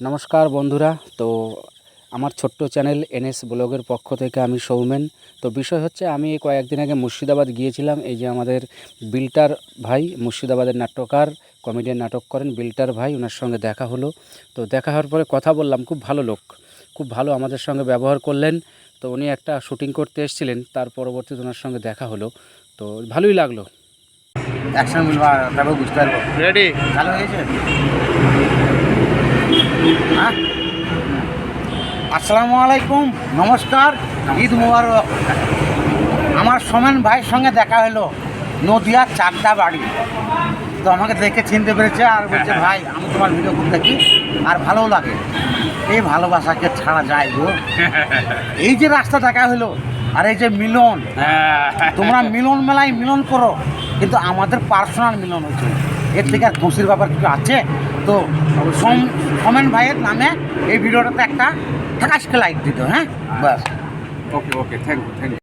নমস্কার বন্ধুরা। তো আমার ছোট্ট চ্যানেল এনএস ব্লগের পক্ষ থেকে আমি সৌমেন। তো বিষয় হচ্ছে, আমি কয়েকদিন আগে মুর্শিদাবাদ গিয়েছিলাম। এই যে আমাদের বিল্টার ভাই, মুর্শিদাবাদের নাট্যকার, কমেডিয়ান নাটক করেন বিল্টার ভাই, ওনার সঙ্গে দেখা হলো। তো দেখা হওয়ার পরে কথা বললাম, খুব ভালো লোক, খুব ভালো আমাদের সঙ্গে ব্যবহার করলেন। তো উনি একটা শুটিং করতে এসেছিলেন, তার পরবর্তীতে ওনার সঙ্গে দেখা হলো, তো ভালোই লাগলো। অ্যাকশন বলবা তারপর বুঝতে পারবো। রেডি? চালু হয়েছে? হ্যাঁ, আসসালামু আলাইকুম, নমস্কার, ঈদ মুবারক। আমার সোমেন ভাইয়ের সঙ্গে দেখা হলো নদিয়ার চাকদা বাড়ি। তো আমাকে দেখে চিনতে পেরেছে আর বলছে, ভাই আমি তোমার ভিডিও খুব দেখি আর ভালোও লাগে। এই ভালোবাসাকে ছাড়া যায় গো। এই যে রাস্তা দেখা হলো আর এই যে মিলন, তোমরা মিলন মেলায় মিলন করো, কিন্তু আমাদের পার্সোনাল মিলন হয়েছে। এর থেকে আর খুশির ব্যাপার কিছু আছে? তো সোমেন ভাইয়ের নামে এই ভিডিওটাতে একটা ঠাকাশকে লাইক দিত। হ্যাঁ, বাস। ওকে, থ্যাংক ইউ।